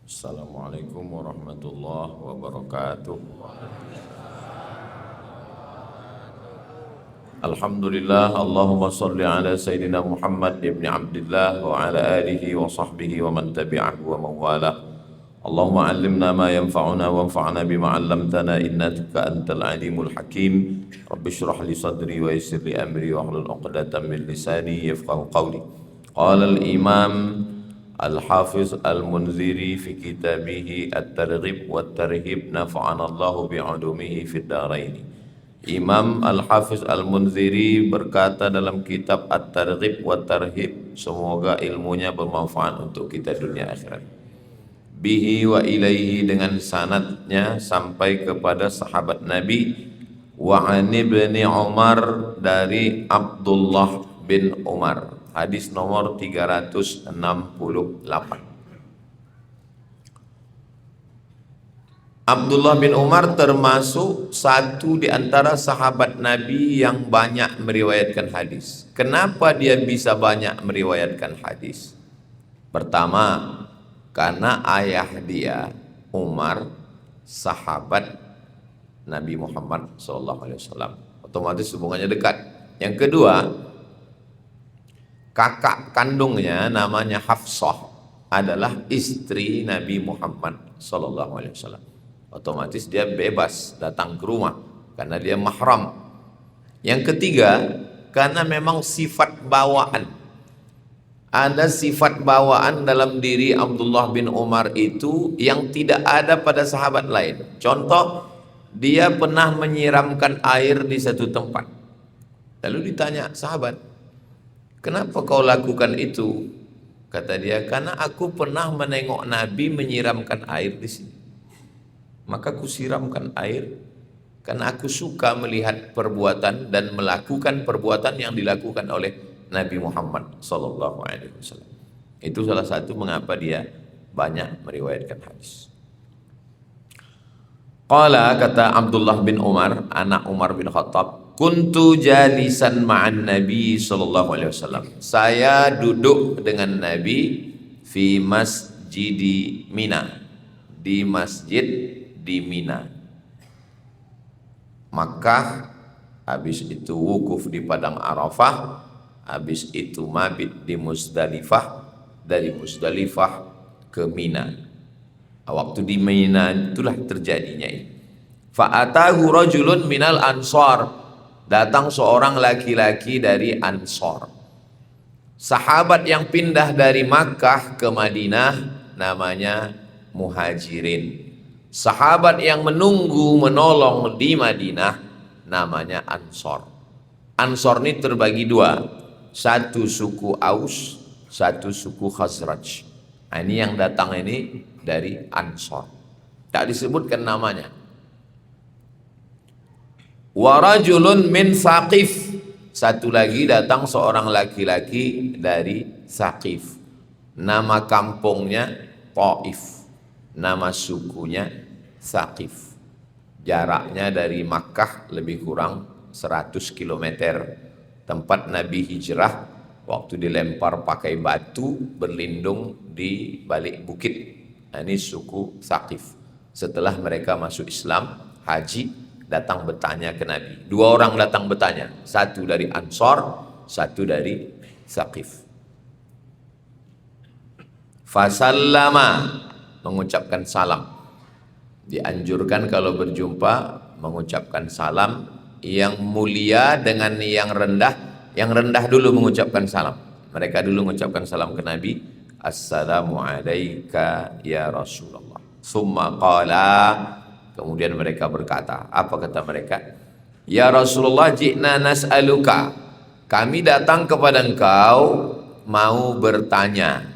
Assalamualaikum warahmatullahi wabarakatuh. Alhamdulillah, Allahumma salli ala Sayyidina Muhammad ibn Abdullah wa ala alihi wa sahbihi wa man tabi'ahu wa mawala. Allahumma allimna ma yanfa'una wanfa'na bima 'allamtana innaka antal alimul hakim. Rabbi shrah li sadri wa yassir li amri wa hlul 'uqdatam min lisani yafqahu qawli. Qala al-Imam Al-Hafiz Al-Munziri fi kitabih At-Targhib wa At-Tarhib nafa'ana Allahu bi'ulumihi fid dharain. Imam Al-Hafiz Al-Munziri berkata dalam kitab At-Targhib wa At-Tarhib, semoga ilmunya bermanfaat untuk kita dunia akhirat. Bihi wa ilaihi, dengan sanadnya sampai kepada sahabat Nabi. Wa an ibni Umar, dari Abdullah bin Umar. Hadis nomor 368. Abdullah bin Umar termasuk satu di antara sahabat Nabi yang banyak meriwayatkan hadis. Kenapa dia bisa banyak meriwayatkan hadis? Pertama, karena ayah dia Umar sahabat Nabi Muhammad SAW, otomatis hubungannya dekat. Yang kedua, kakak kandungnya namanya Hafsah adalah istri Nabi Muhammad SAW. Otomatis dia bebas datang ke rumah karena dia mahram. Yang ketiga, karena memang sifat bawaan. Ada sifat bawaan dalam diri Abdullah bin Umar itu yang tidak ada pada sahabat lain. Contoh, dia pernah menyiramkan air di satu tempat. Lalu ditanya sahabat, kenapa kau lakukan itu? Kata dia, karena aku pernah menengok Nabi menyiramkan air di sini. Maka aku siramkan air karena aku suka melihat perbuatan dan melakukan perbuatan yang dilakukan oleh Nabi Muhammad SAW. Itu salah satu mengapa dia banyak meriwayatkan hadis. Qala, kata Abdullah bin Umar, anak Umar bin Khattab, kuntu jalisan ma'an Nabi SAW. Saya duduk dengan Nabi fi masjidi Mina, di masjid di Mina, Makkah. Habis itu wukuf di padang Arafah, habis itu mabit di Muzdalifah, dari Muzdalifah ke Mina. Waktu di Mina itulah terjadinya ini. Fa'atahu rajulun minal ansar, datang seorang laki-laki dari Ansar. Sahabat yang pindah dari Makkah ke Madinah namanya Muhajirin. Sahabat yang menunggu menolong di Madinah namanya Ansor. Ansor ini terbagi dua, satu suku Aus, satu suku Khazraj. Nah, ini yang datang ini dari Ansor, tak disebutkan namanya. Warajulun min Saqif, satu lagi datang seorang laki-laki dari Saqif. Nama kampungnya Taif, nama sukunya Saqif. Jaraknya dari Makkah lebih kurang 100 km. Tempat Nabi hijrah waktu dilempar pakai batu, berlindung di balik bukit. Nah, ini suku Saqif. Setelah mereka masuk Islam, haji, datang bertanya ke Nabi. Dua orang datang bertanya, satu dari Ansor, satu dari Saqif. Fasallama, mengucapkan salam. Dianjurkan kalau berjumpa mengucapkan salam, yang mulia dengan yang rendah. Yang rendah dulu mengucapkan salam. Mereka dulu mengucapkan salam ke Nabi, assalamu alayka ya Rasulullah. Summa qala, kemudian mereka berkata, apa kata mereka? Ya Rasulullah, ji'na nas'aluka, kami datang kepada engkau mau bertanya.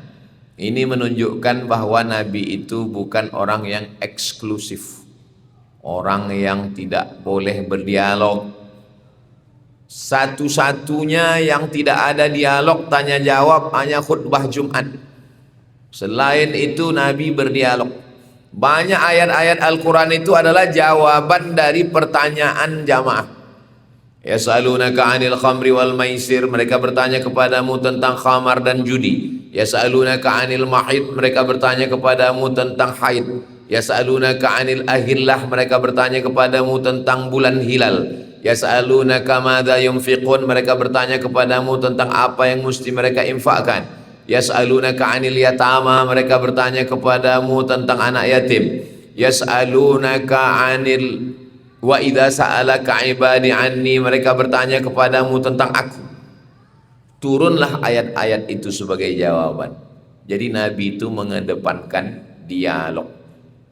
Ini menunjukkan bahwa Nabi itu bukan orang yang eksklusif, orang yang tidak boleh berdialog. Satu-satunya yang tidak ada dialog tanya jawab hanya khutbah Jumat. Selain itu Nabi berdialog. Banyak ayat-ayat Al-Quran itu adalah jawaban dari pertanyaan jamaah. Yas'alunaka 'anil khamri wal maisir, mereka bertanya kepadamu tentang khamar dan judi. Yas'alunaka 'anil mahid, mereka bertanya kepadamu tentang haid. Yas'alunaka 'anil ahillah, mereka bertanya kepadamu tentang bulan hilal. Yas'alunaka madza yunfiqun, mereka bertanya kepadamu tentang apa yang mesti mereka infakkan. Yas'alunaka 'anil yatama, mereka bertanya kepadamu tentang anak yatim. Yas'alunaka 'anil wa idza sa'alaka 'ibadi 'anni, mereka bertanya kepadamu tentang aku. Turunlah ayat-ayat itu sebagai jawaban. Jadi Nabi itu mengedepankan dialog.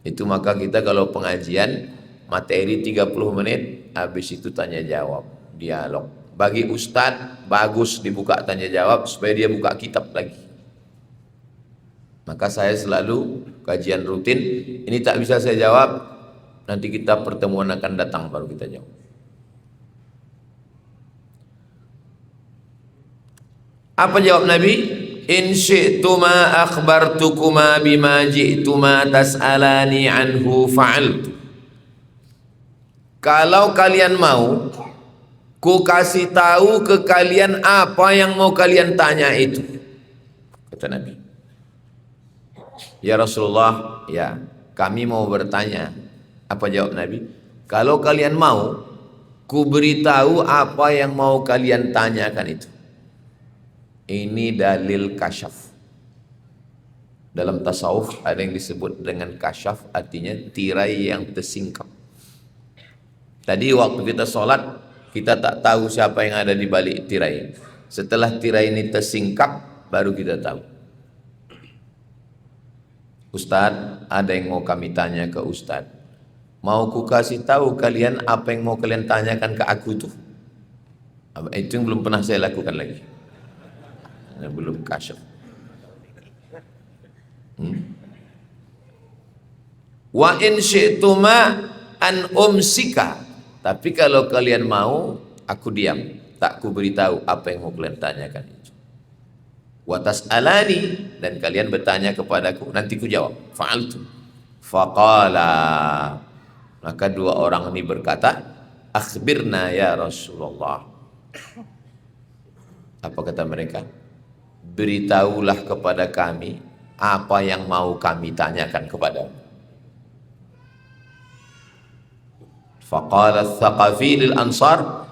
Itu maka kita kalau pengajian materi 30 menit, habis itu tanya jawab, dialog. Bagi ustadz bagus dibuka tanya jawab supaya dia buka kitab lagi. Maka saya selalu kajian rutin, ini tak bisa saya jawab, nanti kita pertemuan akan datang baru kita jawab. Apa jawab Nabi? In syi'tuma akhbartukuma bima ji'tuma tas'alani anhu fa'altu. Kalau kalian mau, ku kasih tahu ke kalian apa yang mau kalian tanya itu. Kata Nabi. Ya Rasulullah, ya kami mau bertanya. Apa jawab Nabi? Kalau kalian mau, ku beritahu apa yang mau kalian tanyakan itu. Ini dalil kasyaf. Dalam tasawuf ada yang disebut dengan kasyaf, artinya tirai yang tersingkap. Tadi waktu kita sholat, kita tak tahu siapa yang ada di balik tirai. Setelah tirai ini tersingkap, baru kita tahu. Ustadz, ada yang mau kami tanya ke Ustadz. Mau ku kasih tahu kalian apa yang mau kalian tanyakan ke aku tuh? Itu yang belum pernah saya lakukan lagi. Belum kasyaf. Wa in syi'tuma an umsika, tapi kalau kalian mau aku diam, tak ku beritahu apa yang mau kalian tanyakan itu. Wa tas'alani, dan kalian bertanya kepadaku, nanti ku jawab. Fa'altu. Faqala, maka dua orang ini berkata, akhbirna ya Rasulullah. Apa kata mereka? Beritahulah kepada kami apa yang mau kami tanyakan kepadamu. Faqala Tsaqafi lil Ansar,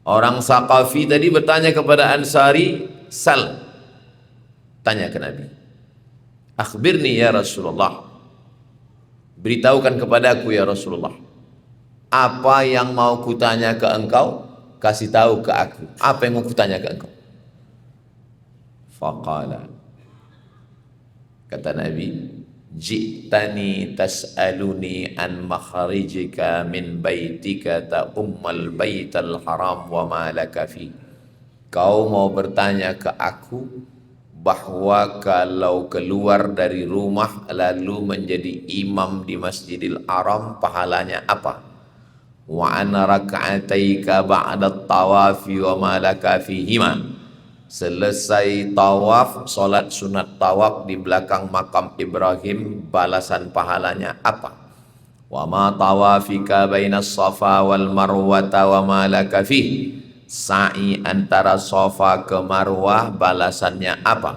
orang Tsaqafi tadi bertanya kepada Ansari, sal, tanya ke Nabi. Akhbirni ya Rasulullah, beritahukan kepadaku ya Rasulullah, apa yang mau kutanya ke engkau, kasih tahu ke aku, apa yang mau kutanya ke engkau. Faqala, kata Nabi, ji'tani tas'aluni an makharijika min baitika ta'ummal baital haram wa ma laka fi. Kau mau bertanya ke aku bahwa kalau keluar dari rumah lalu menjadi imam di Masjidil Haram pahalanya apa? Wa an raka'ataika ba'da tawafi wa ma laka fihima. Selesai tawaf, solat sunat tawaf di belakang makam Ibrahim, balasan pahalanya apa? Wa ma tawafika bainas safa wal marwata wa ma laka fih. Sa'i antara safa ke marwah, balasannya apa?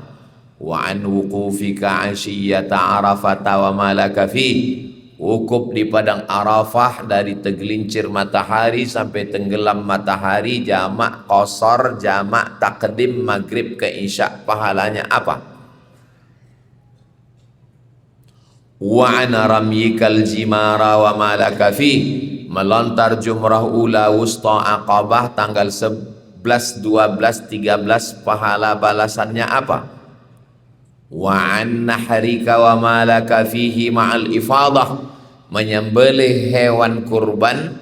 Wa an wuqufika asyiyata arafata wa ma laka fih. Wukuf di padang Arafah dari tergelincir matahari sampai tenggelam matahari, jamak qasar, jamak takdim maghrib ke isya, pahalanya apa? Wa ana ramyikal jimara wa ma laka fi, melontar jumrah ula wusta aqabah tanggal 11, 12, 13, pahala balasannya apa? Wa an nahrika wa ma laka fihi ma'al ifadah, menyembelih hewan kurban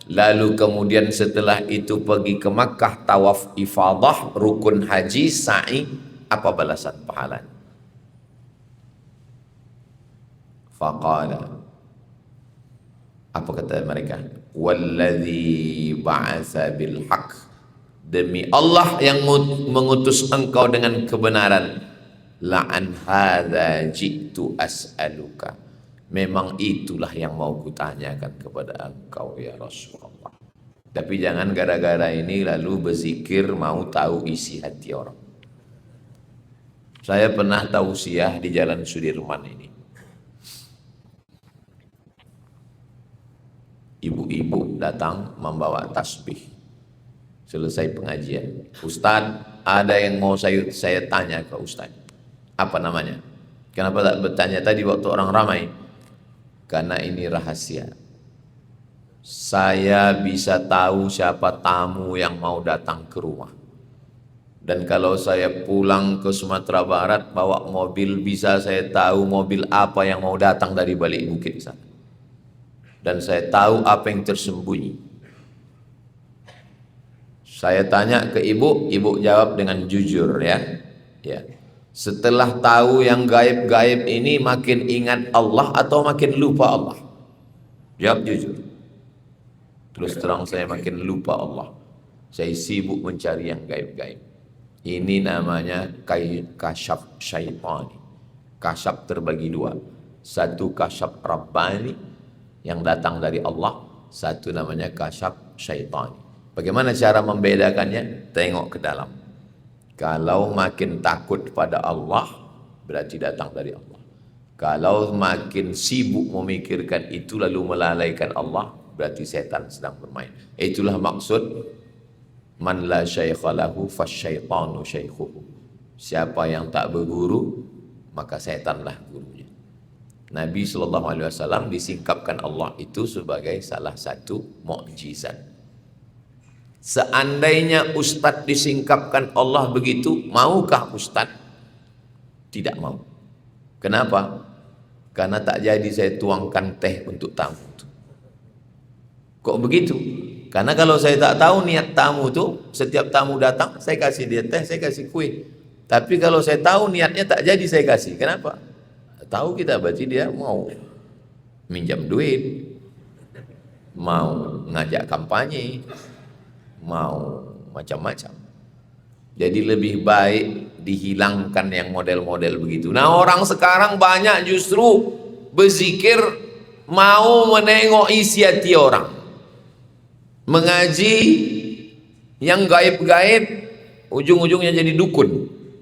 lalu kemudian setelah itu pergi ke Makkah tawaf ifadah, rukun haji, sa'i, apa balasan pahalanya? Faqala, apa kata mereka? Walladzi ba'atsa bil haqq, demi Allah yang mengutus engkau dengan kebenaran, la'an hadza ji'tu as'aluka, memang itulah yang mau kutanyakan kepada engkau ya Rasulullah. Tapi jangan gara-gara ini lalu berzikir mau tahu isi hati orang. Saya pernah tausiah di Jalan Sudirman ini. Ibu-ibu datang membawa tasbih. Selesai pengajian, Ustadz, ada yang mau saya tanya ke Ustadz. Apa namanya? Kenapa tak bertanya tadi waktu orang ramai? Karena ini rahasia. Saya bisa tahu siapa tamu yang mau datang ke rumah. Dan kalau saya pulang ke Sumatera Barat bawa mobil, bisa saya tahu mobil apa yang mau datang dari balik bukit di sana. Dan saya tahu apa yang tersembunyi. Saya tanya ke ibu, ibu jawab dengan jujur ya. Ya. Setelah tahu yang gaib-gaib ini makin ingat Allah atau makin lupa Allah? Jawab jujur. Terus terang saya makin lupa Allah. Saya sibuk mencari yang gaib-gaib. Ini namanya kasyaf syaitani. Kasyaf terbagi dua. Satu kasyaf Rabbani yang datang dari Allah. Satu namanya kasyaf syaitani. Bagaimana cara membedakannya? Tengok ke dalam. Kalau makin takut pada Allah, berarti datang dari Allah. Kalau makin sibuk memikirkan itu lalu melalaikan Allah, berarti setan sedang bermain. Itulah maksud man la syaikha lahu fasyaitanu syaikhuhu. Siapa yang tak berguru, maka setanlah gurunya. Nabi SAW disingkapkan Allah itu sebagai salah satu mukjizat. Seandainya Ustadz disingkapkan Allah begitu, maukah Ustadz? Tidak mau. Kenapa? Karena tak jadi saya tuangkan teh untuk tamu itu. Kok begitu? Karena kalau saya tak tahu niat tamu itu, setiap tamu datang saya kasih dia teh, saya kasih kue. Tapi kalau saya tahu niatnya tak jadi saya kasih. Kenapa? Tahu kita berarti dia mau minjam duit, mau ngajak kampanye, mau macam-macam. Jadi lebih baik dihilangkan yang model-model begitu. Nah, orang sekarang banyak justru berzikir mau menengok isi hati orang, mengaji yang gaib-gaib, ujung-ujungnya jadi dukun,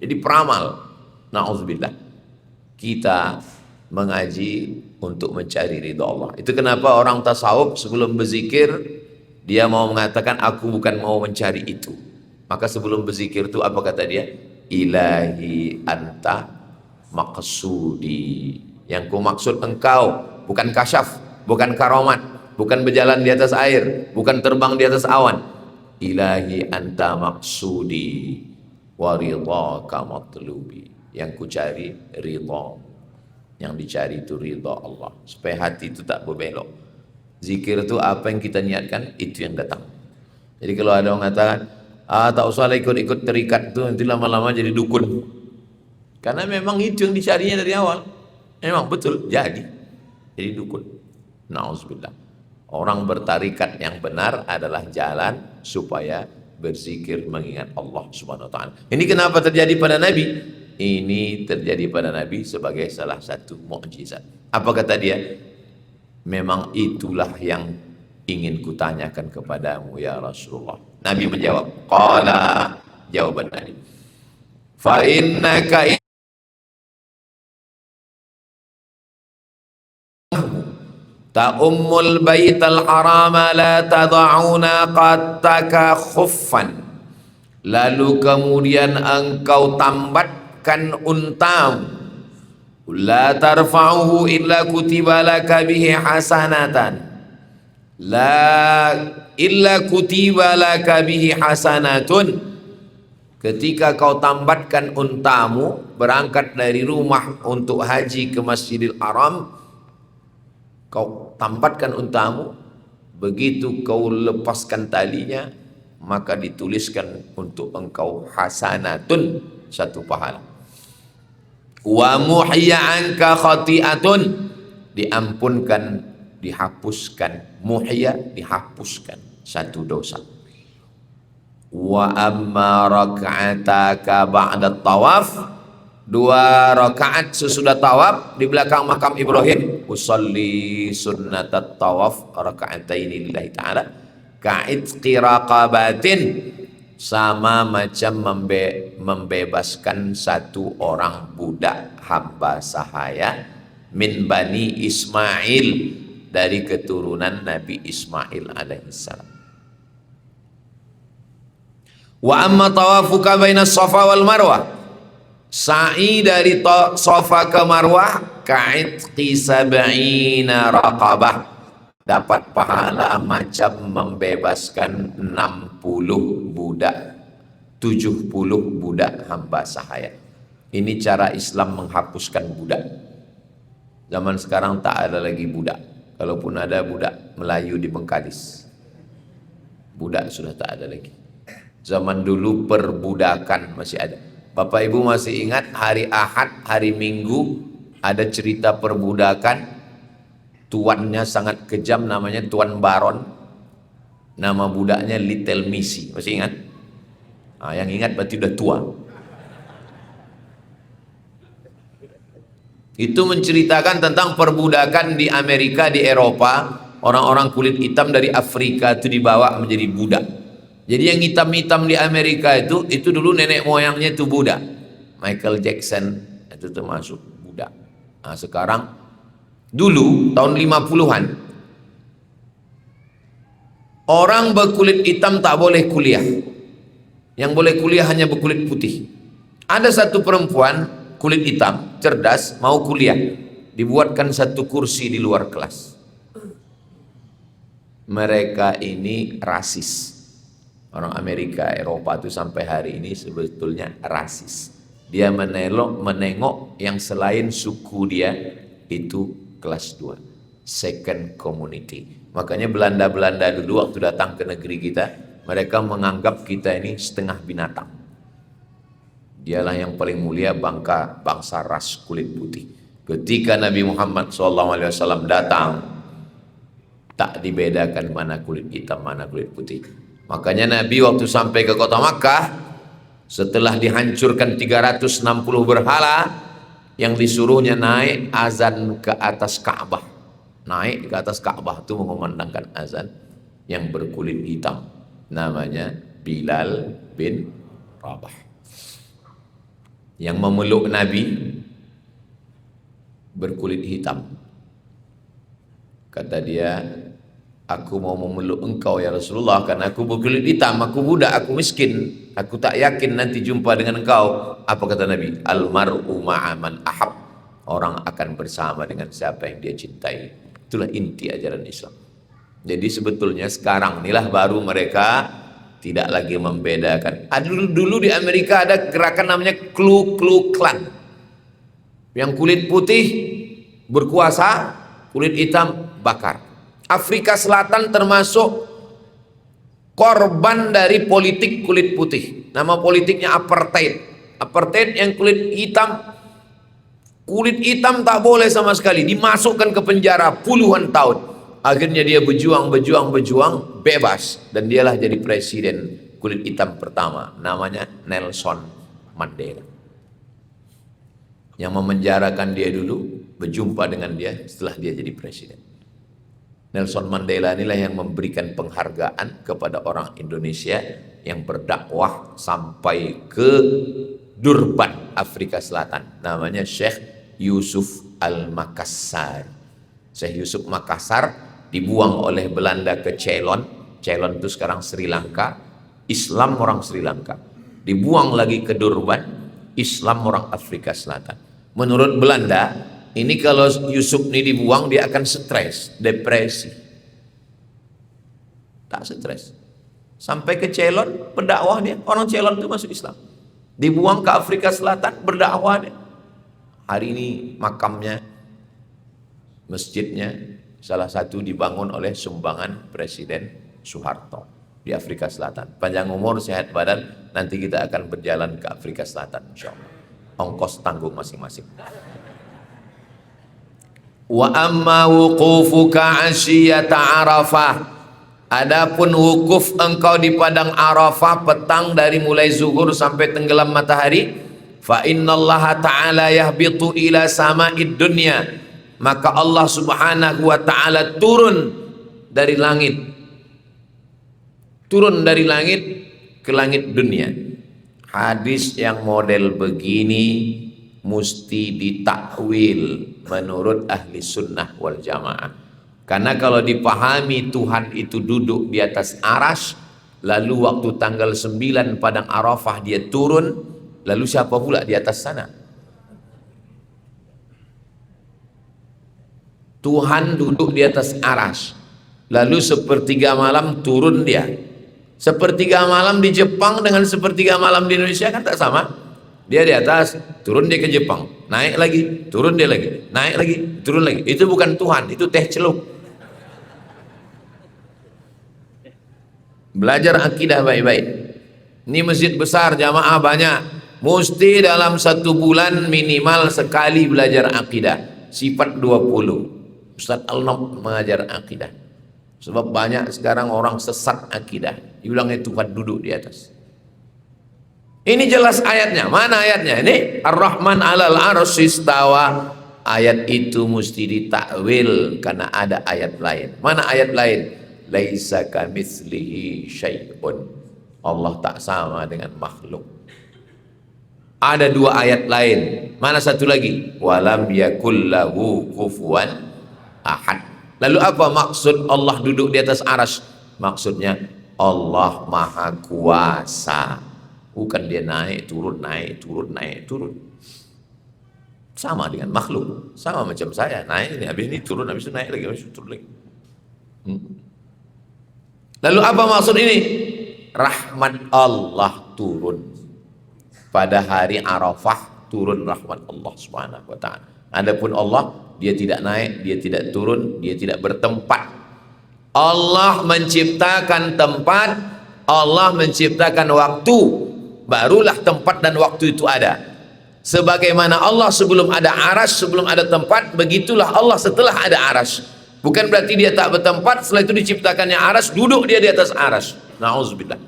jadi peramal. Na'udzubillah. Kita mengaji untuk mencari ridha Allah. Itu kenapa orang tasawuf sebelum berzikir dia mau mengatakan aku bukan mau mencari itu. Maka sebelum berzikir itu apa kata dia? Ilahi anta maqsudi. Yang ku maksud engkau, bukan kasyaf, bukan karamat, bukan berjalan di atas air, bukan terbang di atas awan. Ilahi anta maqsudi wa ridhaka matlubi. Yang ku cari ridha. Yang dicari itu ridha Allah. Supaya hati itu tak berbelok. Zikir itu apa yang kita niatkan, itu yang datang. Jadi kalau ada orang mengatakan, tak usah ikut-ikut terikat itu, nanti lama-lama jadi dukun. Karena memang itu yang dicarinya dari awal. Memang betul, jadi dukun. Na'udzubillah. Orang bertarikat yang benar adalah jalan supaya berzikir mengingat Allah Subhanahu wa ta'ala. Ini kenapa terjadi pada Nabi? Ini terjadi pada Nabi sebagai salah satu mukjizat. Apa kata dia? Memang itulah yang ingin kutanyakan kepadamu ya Rasulullah. Nabi menjawab, qala, jawaban Nabi, fa innaka ta'ummul baital harama la tada'una qattaka khuffan. Lalu kemudian engkau tambatkan untamu, la tarfa'uhu illa kutiba laka bihi hasanatan, la illa kutiba laka bihi hasanatun. Ketika kau tambatkan untamu berangkat dari rumah untuk haji ke Masjidil Haram, kau tambatkan untamu, begitu kau lepaskan talinya maka dituliskan untuk engkau hasanatun, satu pahala. Wa muhya anka khati'atun, diampunkan, dihapuskan. Muhya, dihapuskan satu dosa. Wa amma raka'ataka ba'da tawaf, 2 rakaat sesudah tawaf di belakang makam Ibrahim. Usalli sunnatat tawaf raka'ataini lillahi ta'ala ka'itqi raqabatin. sama macam membebaskan satu orang budak hamba sahaya min bani Ismail, dari keturunan Nabi Ismail alaihissalam. Wa amma tawafuka baina Safa wal Marwah, sa'i dari Safa ke Marwah, ka'itqi sab'ina raqabah, dapat pahala macam membebaskan 60 budak, 70 budak hamba sahaya. Ini cara Islam menghapuskan budak. Zaman sekarang tak ada lagi budak. Kalaupun ada budak Melayu di Bengkalis, budak sudah tak ada lagi. Zaman dulu perbudakan masih ada. Bapak Ibu masih ingat hari Ahad, hari Minggu ada cerita perbudakan? Tuannya sangat kejam, namanya Tuan Baron. Nama budaknya Little Missy. Masih ingat? Nah, yang ingat berarti udah tua. Itu menceritakan tentang perbudakan di Amerika, di Eropa. Orang-orang kulit hitam dari Afrika itu dibawa menjadi budak. Jadi yang hitam-hitam di Amerika itu dulu nenek moyangnya itu budak. Michael Jackson itu termasuk budak. Nah, sekarang, dulu tahun 50-an, orang berkulit hitam tak boleh kuliah. Yang boleh kuliah hanya berkulit putih. Ada satu perempuan kulit hitam, cerdas, mau kuliah. Dibuatkan satu kursi di luar kelas. Mereka ini rasis. Orang Amerika, Eropa itu sampai hari ini sebetulnya rasis. Dia menengok yang selain suku dia itu kelas 2, second community. Makanya Belanda dulu waktu datang ke negeri kita, mereka menganggap kita ini setengah binatang. Dialah yang paling mulia bangsa ras kulit putih. Ketika Nabi Muhammad SAW datang, tak dibedakan mana kulit hitam, mana kulit putih. Makanya Nabi waktu sampai ke kota Makkah, setelah dihancurkan 360 berhala, yang disuruhnya naik azan ke atas Ka'bah. Naik ke atas Ka'bah itu mengumandangkan azan yang berkulit hitam. Namanya Bilal bin Rabah. Yang memeluk Nabi berkulit hitam. Kata dia, aku mau memeluk engkau ya Rasulullah, karena aku berkulit hitam, aku budak, aku miskin, aku tak yakin nanti jumpa dengan engkau. Apa kata Nabi? Al-mar'u ma'aman ahab. Orang akan bersama dengan siapa yang dia cintai. Itulah inti ajaran Islam. Jadi sebetulnya sekarang inilah baru mereka tidak lagi membedakan. Dulu di Amerika ada gerakan namanya Ku Klux Klan. Yang kulit putih berkuasa, kulit hitam bakar. Afrika Selatan termasuk korban dari politik kulit putih. Nama politiknya apartheid. Apartheid yang kulit hitam tak boleh sama sekali, dimasukkan ke penjara puluhan tahun. Akhirnya dia berjuang, bebas, dan dialah jadi presiden kulit hitam pertama, namanya Nelson Mandela. Yang memenjarakan dia dulu berjumpa dengan dia setelah dia jadi presiden. Nelson Mandela inilah yang memberikan penghargaan kepada orang Indonesia yang berdakwah sampai ke Durban, Afrika Selatan. Namanya Syekh Yusuf Al-Makassar. Syekh Yusuf Makassar dibuang oleh Belanda ke Ceylon. Ceylon itu sekarang Sri Lanka. Islam orang Sri Lanka. Dibuang lagi ke Durban, Islam orang Afrika Selatan. Menurut Belanda, ini kalau Yusuf ini dibuang, dia akan stres, depresi. Tak stres. Sampai ke Ceylon, berdakwah dia. Orang Ceylon itu masuk Islam. Dibuang ke Afrika Selatan, berdakwah dia. Hari ini makamnya, masjidnya, salah satu dibangun oleh sumbangan Presiden Soeharto di Afrika Selatan. Panjang umur, sehat badan, nanti kita akan berjalan ke Afrika Selatan, insyaallah. Ongkos tanggung masing-masing. Wa amma wuqufuka asyiyata Arafah. Adapun wukuf engkau di padang Arafah petang dari mulai zuhur sampai tenggelam matahari, fa innallaha ta'ala yahbitu ila sama'id dunya, maka Allah Subhanahu wa ta'ala turun dari langit ke langit dunia. Hadis yang model begini mesti ditakwil menurut ahli sunnah wal jamaah. Karena kalau dipahami Tuhan itu duduk di atas aras, lalu waktu tanggal 9 padang Arafah dia turun, lalu siapa pula di atas sana? Tuhan duduk di atas aras, lalu sepertiga malam turun dia. Sepertiga malam di Jepang dengan sepertiga malam di Indonesia kan tak sama. Dia di atas, turun dia ke Jepang, naik lagi, turun dia lagi, naik lagi, turun lagi. Itu bukan Tuhan, itu teh celup. Belajar akidah baik-baik. Ini masjid besar, jamaah banyak. Mesti dalam 1 bulan minimal sekali belajar akidah. Sifat 20. Ustaz Al-Nab mengajar akidah. Sebab banyak sekarang orang sesat akidah. Dibilangnya Tuhan duduk di atas. Ini jelas ayatnya. Mana ayatnya? Ini Ar-Rahman 'alal 'arsy istawa. Ayat itu mesti ditakwil karena ada ayat lain. Mana ayat lain? Laisa kamitslihi syai'un. Allah tak sama dengan makhluk. Ada 2 ayat lain. Mana satu lagi? Walam yakul lahu kufuwan ahad. Lalu apa maksud Allah duduk di atas arsy? Maksudnya Allah Maha Kuasa. Bukan dia naik turun naik turun naik turun. Sama dengan makhluk, sama macam saya, naik ini habis ini turun, habis itu naik lagi, habis itu turun lagi. Lalu apa maksud ini? Rahmat Allah turun pada hari Arafah, turun rahmat Allah Subhanahu wa taala. Adapun Allah, dia tidak naik, dia tidak turun, dia tidak bertempat. Allah menciptakan tempat, Allah menciptakan waktu, barulah tempat dan waktu itu ada. Sebagaimana Allah sebelum ada aras, sebelum ada tempat, begitulah Allah setelah ada aras. Bukan berarti dia tak bertempat, setelah itu diciptakannya aras, duduk dia di atas aras. Na'udzubillah.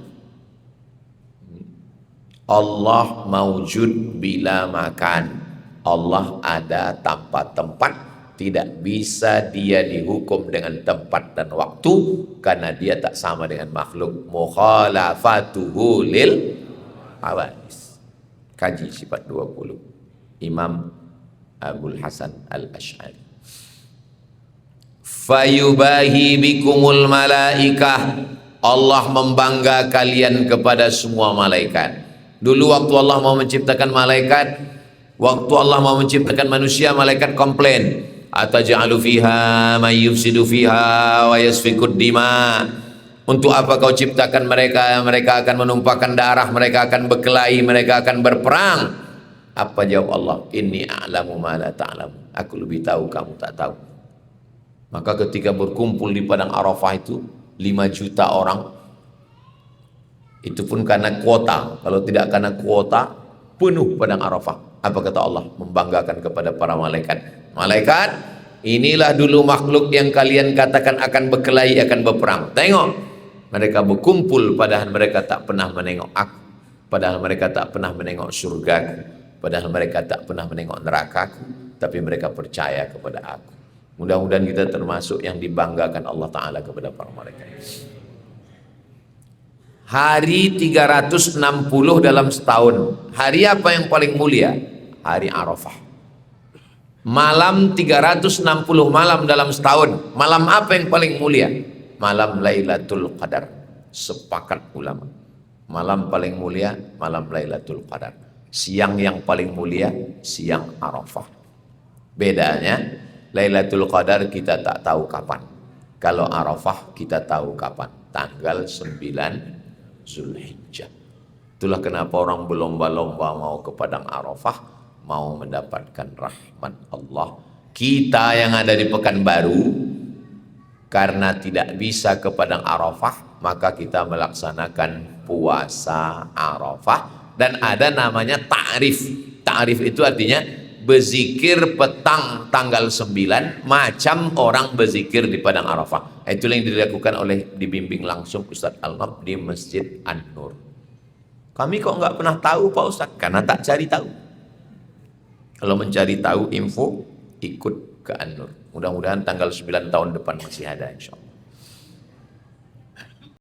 Allah maujud bila makan. Allah ada tanpa tempat, tidak bisa dia dihukum dengan tempat dan waktu karena dia tak sama dengan makhluk. Mukhalafatuhu lil hawadis. Kaji sifat 20 Imam Abul Hasan Al-Asy'ari. Fayubahi bikumul malaikah. Allah membangga kalian kepada semua malaikat. Dulu waktu Allah mau menciptakan malaikat, waktu Allah mau menciptakan manusia, malaikat komplain, ataj'alu fiha may yufsidu fiha wa yasfikud dima. Untuk apa kau ciptakan mereka? Mereka akan menumpahkan darah, mereka akan berkelahi, mereka akan berperang. Apa jawab Allah? Inni a'lamu ma la ta'lamu. Aku lebih tahu, kamu tak tahu. Maka ketika berkumpul di padang Arafah itu 5 juta orang, itu pun karena kuota. Kalau tidak karena kuota, penuh padang Arafah. Apa kata Allah? Membanggakan kepada para malaikat. Malaikat, inilah dulu makhluk yang kalian katakan akan berkelahi, akan berperang. Tengok, mereka berkumpul padahal mereka tak pernah menengok aku, padahal mereka tak pernah menengok surgaku, padahal mereka tak pernah menengok nerakaku, tapi mereka percaya kepada aku. Mudah-mudahan kita termasuk yang dibanggakan Allah Ta'ala kepada para malaikat. Hari 360 dalam setahun. Hari apa yang paling mulia? Hari Arafah. Malam 360 malam dalam setahun. Malam apa yang paling mulia? Malam Lailatul Qadar. Sepakat ulama. Malam paling mulia, malam Lailatul Qadar. Siang yang paling mulia, siang Arafah. Bedanya, Lailatul Qadar kita tak tahu kapan. Kalau Arafah kita tahu kapan. Tanggal 9 Zulhijjah. Itulah kenapa orang berlomba-lomba mau ke padang Arafah, mau mendapatkan rahmat Allah. Kita yang ada di Pekanbaru, karena tidak bisa ke padang Arafah, maka kita melaksanakan puasa Arafah. Dan ada namanya ta'rif. Ta'rif itu artinya berzikir petang tanggal 9 macam orang berzikir di padang Arafah. Itulah yang dilakukan oleh, dibimbing langsung Ustaz Al-Nab di Masjid An-Nur. Kami kok nggak pernah tahu Pak Ustaz? Karena tak cari tahu. Kalau mencari tahu info, ikut ke An-Nur. Mudah-mudahan tanggal 9 tahun depan masih ada, insya Allah.